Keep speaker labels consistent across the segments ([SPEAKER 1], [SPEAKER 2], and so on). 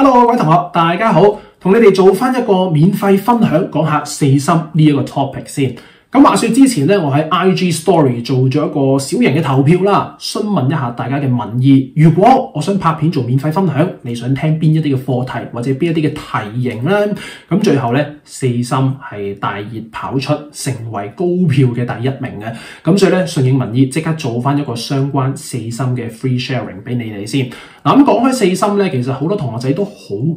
[SPEAKER 1] Hello， 各位同學，大家好，同你哋做翻一個免費分享，講下四心呢一個 topic 先。咁話說之前咧，我喺 IG Story 做咗一個小型嘅投票啦，詢問一下大家嘅民意。如果我想拍片做免費分享，你想聽邊一啲嘅課題或者邊一啲嘅題型咧？咁最後咧，四心係大熱跑出，成為高票嘅第一名嘅。咁所以咧，順應民意，即刻做翻一個相關四心嘅 free sharing 俾你哋先。嗱，咁講開四心咧，其實好多同學仔都好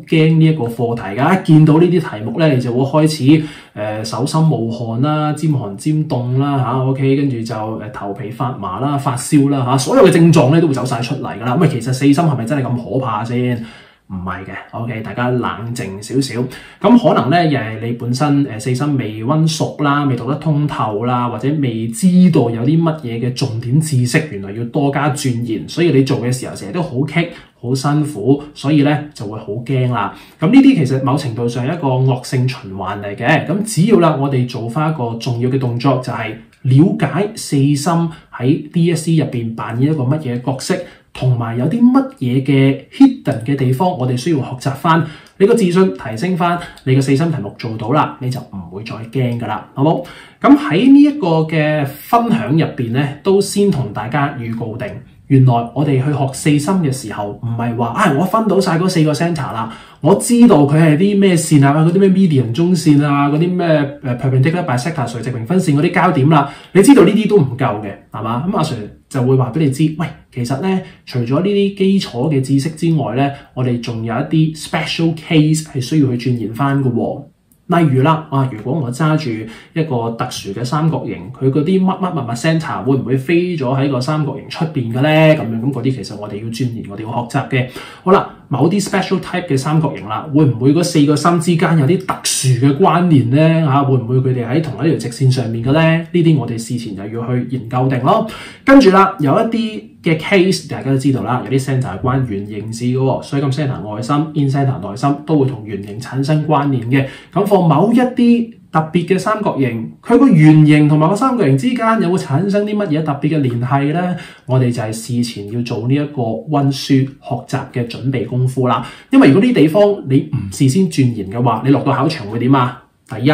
[SPEAKER 1] 驚呢一個課題㗎。一見到呢啲題目咧，你就會開始手心冒汗啦、尖寒尖凍啦，OK， 跟住就頭皮發麻啦、發燒啦所有嘅症狀咧都會走晒出嚟㗎啦。咁其實四心係咪真係咁可怕先？唔係嘅 ，OK， 大家冷靜少少。咁可能咧，又係你本身四心未溫熟啦，未讀得通透啦，或者未知道有啲乜嘢嘅重點知識，原來要多加鑽研，所以你做嘅時候成日都好棘、好辛苦，所以咧就會好驚啦。咁呢啲其實某程度上係一個惡性循環嚟嘅。咁只要啦，我哋做翻一個重要嘅動作，就係了解四心喺 DSE 入邊扮演一個乜嘢角色。同埋有啲乜嘢嘅 hidden 嘅地方，我哋需要學習翻，你個自信提升翻，你嘅四心題目做到啦，你就唔會再驚噶啦，好冇？咁喺呢一個嘅分享入邊咧，都先同大家預告定，原來我哋去學四心嘅時候，唔係話我分到晒嗰4個 center 啦，我知道佢係啲咩線啊，嗰啲咩 median 中線啊，嗰啲咩perpendicular bisector 垂直平分線嗰啲交點啦，你知道呢啲都唔夠嘅，係嘛？咁阿 Sir 就會話俾你知，喂，其實咧，除咗呢啲基礎嘅知識之外咧，我哋仲有一啲 special case 係需要去鑽研翻嘅喎。例如啦，如果我揸住一個特殊嘅三角形，佢嗰啲乜 center 會唔會飛咗喺個三角形出邊嘅咧？咁嗰啲其實我哋要鑽研，我哋要學習嘅。好啦，某啲 special type 嘅三角形啦，會唔會嗰4個心之間有啲特殊嘅關聯咧？會唔會佢哋喺同一條直線上面嘅咧？呢啲我哋事前就要去研究定咯。跟住啦，有一啲嘅 case 大家都知道啦，有啲 center 係關圓形事嘅喎，所以咁 center 外心、in center 內心都會同圓形產生關聯嘅。咁放某一啲特別嘅三角形，佢個圓形同埋個三角形之間有會產生啲乜嘢特別嘅聯繫咧？我哋就係事前要做呢一個溫書學習嘅準備功夫啦。因為如果啲地方你唔事先鑽研嘅話，你落到考場會點啊？第一，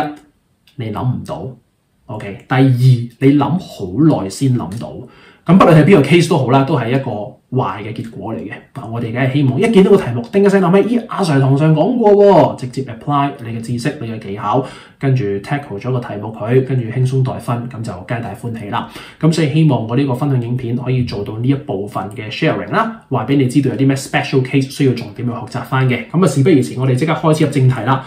[SPEAKER 1] 你諗唔到 ，OK。第二，你諗好耐先諗到。咁不論係邊個 case 都好啦，都係一個壞嘅結果嚟嘅。我哋梗係希望一見到個題目，叮一聲諗起，阿 Sir 堂上講過喎，直接 apply 你嘅知識、你嘅技巧，跟住 tackle 咗個題目佢，跟住輕鬆待分，咁就皆大歡喜啦。咁所以希望我呢個分享影片可以做到呢一部分嘅 sharing 啦，話俾你知道有啲咩 special case 需要重點去學習翻嘅。咁事不宜遲，我哋即刻開始入正題啦。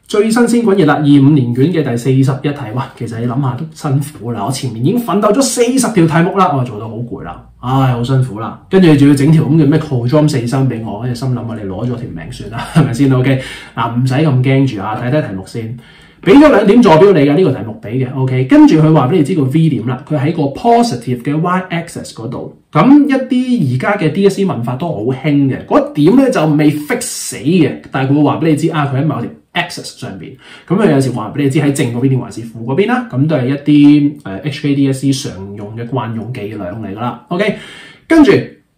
[SPEAKER 1] 最新鮮滾熱辣25年卷嘅第41題，哇！其實你諗下都辛苦啦，我前面已經奮鬥咗40條題目啦，我做到好攰啦，好辛苦啦。跟住仲要整條咁嘅咩 co-drum 四心俾我，跟住心諗你攞咗條命算啦，係咪先 ？OK， 唔使咁驚住睇睇題目先。俾咗2點坐標你嘅呢個題目俾嘅 ，OK。跟住佢話俾你知個 V 點啦，佢喺個 positive 嘅 y-axis 嗰度。咁一啲而家嘅 DSE 文法都好興嘅，嗰點咧就未 fix 死嘅，但係佢會話俾你知佢喺某條 axis 上邊。咁佢有時話俾你知喺正嗰邊定還是負嗰邊啦。咁都係一啲HKDSE 常用嘅慣用伎倆嚟噶啦 ，OK。跟住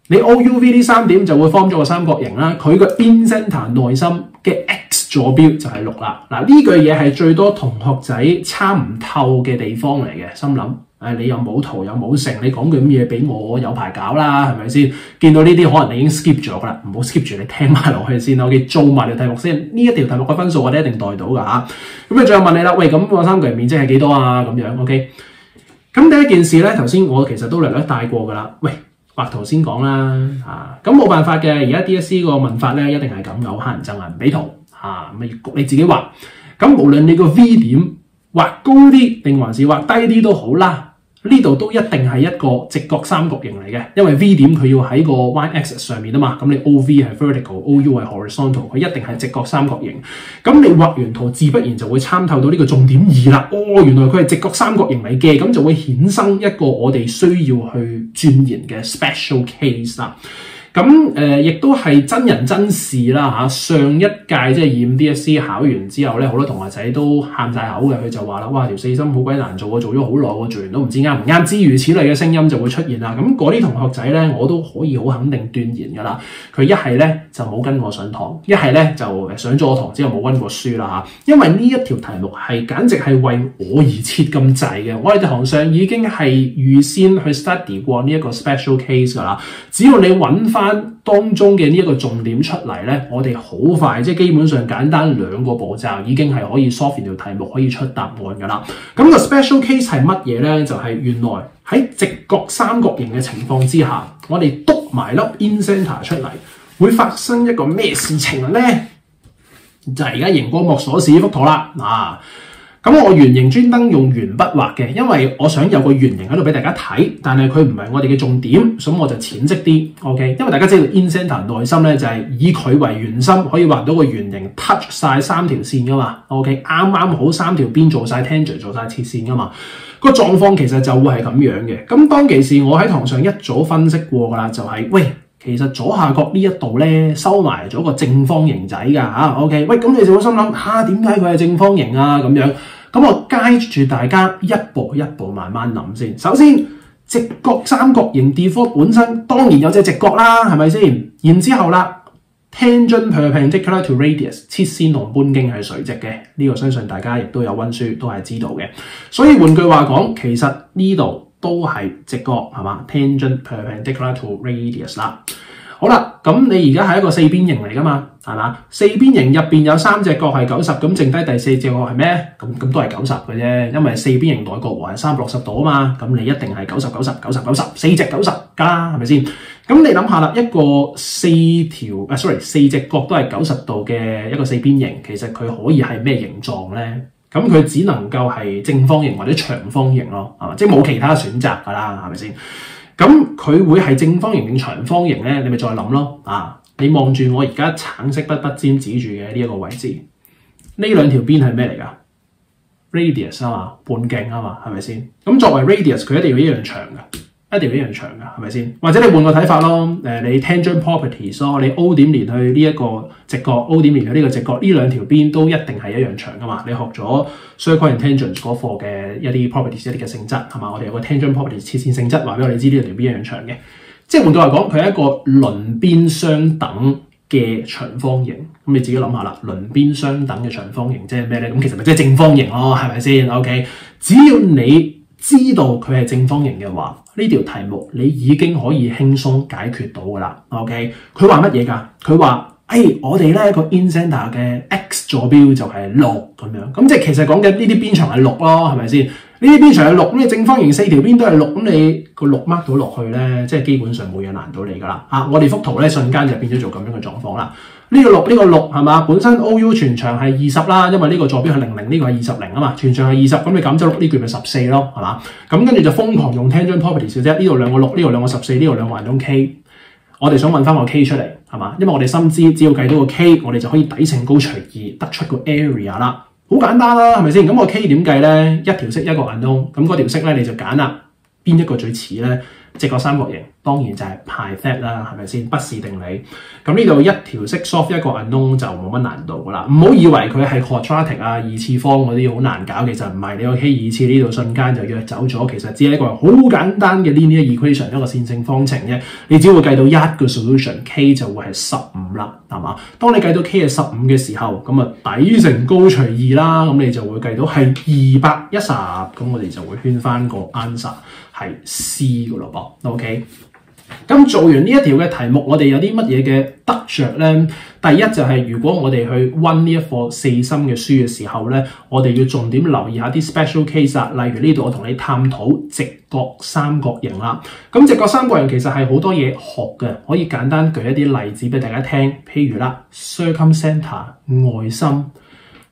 [SPEAKER 1] 你 OUV 呢3點就會 form 咗個三角形啦，佢個 in center 內心嘅 X 坐標就係6啦。嗱，呢句嘢係最多同學仔參唔透嘅地方嚟嘅，心諗你又冇圖又冇成，你講句咁嘢俾我有排搞啦，係咪先？見到呢啲可能你已經 skip 咗噶啦，唔好 skip 住，你聽埋落去先 OK， 做埋條題目先。呢一條題目嘅分數我哋一定代到噶嚇。咁最後問你啦，喂，咁個三角形面積係幾多啊？咁樣 OK。咁第一件事咧，頭先我其實都略略帶過噶啦。喂，畫圖先講啦，咁冇辦法嘅，而家 DSE 個問法咧一定係咁，有黑人憎唔俾圖咁焗你自己畫。咁無論你個 V 點畫高啲定還是畫低啲都好啦。呢度都一定係一個直角三角形嚟嘅，因為 V 點佢要喺個 y-axis 上面啊嘛，咁你 OV 係 vertical，OU 係 horizontal， 佢一定係直角三角形。咁你畫完圖自不然就會參透到呢個重點2啦。原來佢係直角三角形嚟嘅，咁就會衍生一個我哋需要去鑽研嘅 special case 啦。咁亦都係真人真事啦嚇。上一屆即係EMDSC考完之後咧，好多同學仔都喊晒口嘅，佢就話啦：哇，條四心好鬼難做，我做咗好耐，我做完都唔知啱唔啱，諸如此類嘅聲音就會出現啦。咁嗰啲同學仔咧，我都可以好肯定斷言㗎啦。佢一係咧就冇跟我上堂，一係咧就上咗我堂之後冇溫過書啦嚇。因為呢一條題目係簡直係為我而設咁滯嘅，我哋堂上已經係預先去 study 過呢一個 special case 㗎啦。只要你揾翻當中嘅呢一個重點出嚟咧，我哋好快即係基本上簡單2個步驟已經係可以 solve 條題目，可以出答案㗎啦。咁個 special case 係乜嘢咧？就係原來喺直角三角形嘅情況之下，我哋篤埋粒 in center 出嚟，會發生一個咩事情咧？就係而家熒光幕所示呢幅圖啦。咁我圓形專登用鉛筆畫嘅，因為我想有個圓形喺度俾大家睇，但係佢唔係我哋嘅重點，所以我就淺色啲。OK， 因為大家知道 in center 內心咧就係以佢為圓心，可以畫到個圓形 touch 晒3條線噶嘛。OK， 啱啱好3條邊做晒 tangent 做晒切線噶嘛。個狀況其實就會係咁樣嘅。咁當其時我喺堂上一早分析過噶啦，就係喂。其實左下角呢一度咧收埋咗個正方形仔㗎嚇 ，OK？ 喂，咁你就會心諗點解佢係正方形啊咁樣？咁我 guide 住大家一步一步慢慢諗先。首先，直角三角形 default 本身當然有隻直角啦，係咪先？然之後啦 ，tangent perpendicular to radius 切線同半徑係垂直嘅，呢個相信大家亦都有溫書，都係知道嘅。所以換句話講，其實呢度都係直角係嘛 ，tangent perpendicular to radius 啦。好啦，咁你而家係一個四邊形嚟噶嘛，係嘛？四邊形入邊有3隻角係90，咁剩低第4隻角係咩？咁都係90嘅啫，因為四邊形內角和係360度啊嘛，咁你一定係90、90、90、90， 4隻90㗎啦，係咪先？咁你諗下啦，一個四隻角都係90度嘅一個四邊形，其實佢可以係咩形狀咧？咁佢只能夠係正方形或者長方形咯，係嘛？即係冇其他選擇㗎啦，係咪先？咁佢會係正方形定長方形咧？你咪再諗咯。你望住我而家橙色筆尖指住嘅呢一個位置，呢兩條邊係咩嚟㗎 ？radius 啊嘛，半徑啊嘛，係咪先？咁作為 radius，佢一定要一樣長㗎，一定要一樣長㗎，係咪先？或者你換個睇法咯，你 tangent properties 咯，你 O 點連去呢一個直角 ，O 點連去呢個直角，呢兩條邊都一定係一樣長㗎嘛。你學咗 circle and tangent 嗰課嘅一啲 properties 一啲嘅性質係嘛？我哋有個 tangent properties 切線性質，話俾我哋知呢條邊一樣長嘅。即係換句話講，佢係一個鄰邊相等嘅長方形。咁你自己諗下啦，鄰邊相等嘅長方形即係咩咧？咁其實咪即係正方形咯，係咪先 ？OK， 只要你知道佢係正方形嘅話，呢條題目你已經可以輕鬆解決到噶啦。OK， 佢話乜嘢㗎？佢話我哋咧個 in center 嘅 x 坐標就係6咁樣。咁即係其實講緊呢啲邊長係6咯，係咪先？呢啲邊長係6，咁你正方形4條邊都係6，咁你個6 mark 到落去咧，即係基本上冇嘢難到你噶啦。我哋幅圖咧瞬間就變咗做咁樣嘅狀況啦。呢個6係嘛？本身 OU 全長係20啦，因為呢個坐標係00，呢個係20零啊嘛，全長係20，咁你減咗6呢句咪14咯，係嘛？咁跟住就瘋狂用 tangent properties 嘅啫。呢度兩個6，呢度兩個14，呢度兩個人中 K。我哋想揾翻個 K 出嚟，係嘛？因為我哋深知只要計到個 K， 我哋就可以底乘高除2，得出個 area 啦。好簡單啦，係咪先？咁個 K 點計咧？一條式一個 unknown，咁嗰條式咧你就揀啦，邊一個最似咧？直角三角形當然就係 Pythag 啦，係咪先？不是定理。咁呢度一條式 solve 一個 unknown 就冇乜難度噶啦。唔好以為佢係 quadratic 啊、二次方嗰啲好難搞，其實唔係。你個 K 二次呢度瞬間就約走咗，其實只係一個好簡單嘅 linear equation， 一個線性方程啫。你只會計到一個 solution，K 就會係15啦，係嘛？當你計到 K 係15嘅時候，咁啊底乘高除2啦，咁你就會計到係210，咁我哋就會圈翻個 answer 係 C 噶咯噃 ，OK。咁做完呢一條嘅題目，我哋有啲乜嘢嘅得着咧？第一就係如果我哋去溫呢一課四心嘅書嘅時候咧，我哋要重點留意下啲 special case 啊，例如呢度我同你探討直角三角形啦。咁直角三角形其實係好多嘢學嘅，可以簡單舉一啲例子俾大家聽。譬如啦 ，circumcenter 外心。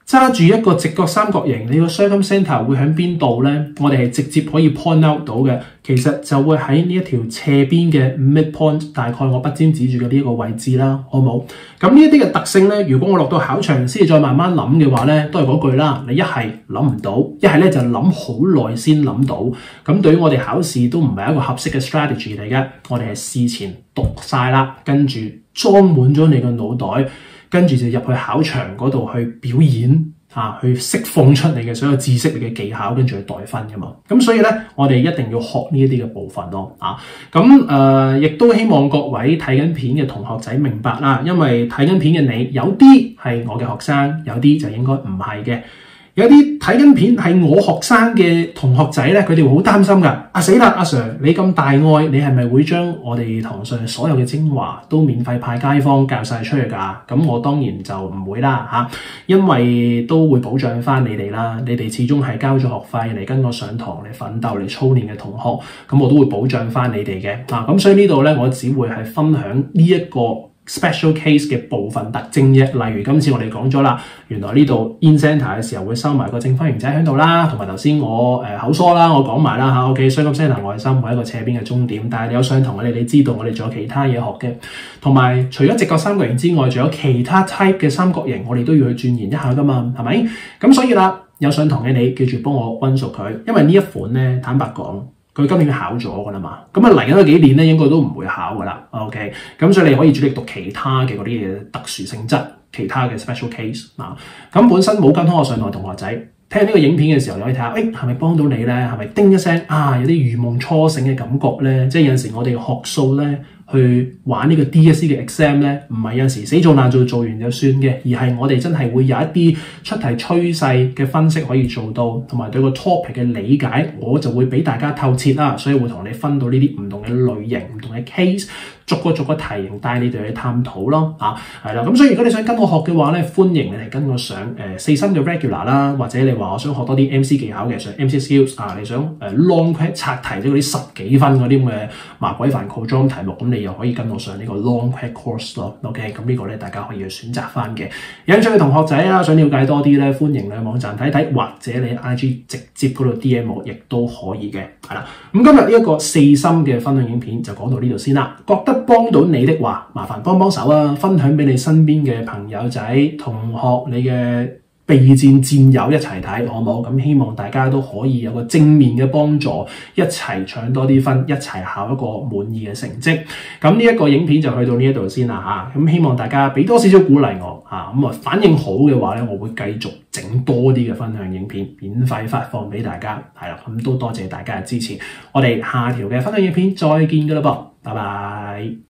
[SPEAKER 1] 揸住一個直角三角形，你個 circumcenter 會喺邊度咧？我哋係直接可以 point out 到嘅，其實就會喺呢一條斜邊嘅 midpoint， 大概我筆尖指住嘅呢一個位置啦，好冇？咁呢一啲嘅特性咧，如果我落到考場先再慢慢諗嘅話咧，都係嗰句啦，你一係諗唔到，一係咧就諗好耐先諗到。咁對於我哋考試都唔係一個合適嘅 strategy 嚟嘅，我哋係事前讀晒啦，跟住裝滿咗你個腦袋。跟住就入去考場嗰度去表演去釋放出你嘅所有知識、你嘅技巧，跟住去代分噶嘛。咁所以咧，我哋一定要學呢一啲嘅部分咯。咁亦都希望各位睇緊片嘅同學仔明白啦，因為睇緊片嘅你，有啲係我嘅學生，有啲就應該唔係嘅。有啲睇緊片係我學生嘅同學仔咧，佢哋會好擔心㗎。死啦，阿 Sir， 你咁大愛，你係咪會將我哋堂上所有嘅精華都免費派街坊教晒出去㗎？咁我當然就唔會啦，因為都會保障翻你哋啦。你哋始終係交咗學費嚟跟我上堂嚟奮鬥嚟操練嘅同學，咁我都會保障翻你哋嘅。咁所以呢度咧，我只會係分享呢一個special case 嘅部分特徵啫，例如今次我哋講咗啦，原來呢度 in center 嘅時候會收埋個正方形仔喺度啦，同埋頭先我口疏啦，我講埋啦嚇 ，OK， 所以咁 center 外心會一個斜邊嘅終點，但係你有上堂你知道我哋仲有其他嘢學嘅，同埋除咗直角三角形之外，仲有其他 type 嘅三角形，我哋都要去鑽研一下噶嘛，係咪？咁所以啦，有上堂嘅你記住幫我溫熟佢，因為呢一款咧，坦白講，佢今年考咗噶啦嘛，咁嚟緊嗰幾年咧應該都唔會考噶啦 ，OK， 咁所以你可以主力讀其他嘅嗰啲嘢特殊性質，其他嘅 special case 咁本身冇跟開我上堂同學仔，聽呢個影片嘅時候，你可以睇下，係咪幫到你咧？係咪叮一聲有啲如夢初醒嘅感覺咧？即係有陣時我哋學數咧，去玩呢個 DSE 嘅 exam 咧，唔係有陣時死做爛做完就算嘅，而係我哋真係會有一啲出題趨勢嘅分析可以做到，同埋對個 topic 嘅理解，我就會俾大家透徹啦，所以會同你分到呢啲唔同嘅類型、唔同嘅 case，逐個題型帶你哋去探討咯，係啦。咁所以如果你想跟我學嘅話咧，歡迎你哋跟我上四心嘅 regular 啦，或者你話我想學多啲 MC 技巧嘅，上 MC skills 你想long quest 刷題即係嗰啲10幾分嗰啲咁嘅麻鬼煩 conjure 題目，咁你又可以跟我上呢個 long quest course 咯。OK， 咁呢個咧大家可以去選擇翻嘅。有興趣嘅同學仔啦，想了解多啲咧，歡迎你去網站睇睇，或者你 IG 直接嗰度 DM 我，亦都可以嘅。係啦，咁今日呢一個四心嘅分享影片就講到呢度先啦。覺得幫到你的話，麻煩幫幫手啊，分享俾你身邊嘅朋友仔、同學、你嘅備戰戰友一齊睇，好冇？咁希望大家都可以有個正面嘅幫助，一齊搶多啲分，一齊考一個滿意嘅成績。咁呢一個影片就去到呢一度先啦嚇。咁希望大家俾多少少鼓勵我嚇，咁反應好嘅話咧，我會繼續整多啲嘅分享影片，免費發放俾大家。係啦，咁都多謝大家嘅支持。我哋下條嘅分享影片再見㗎啦噃，拜拜。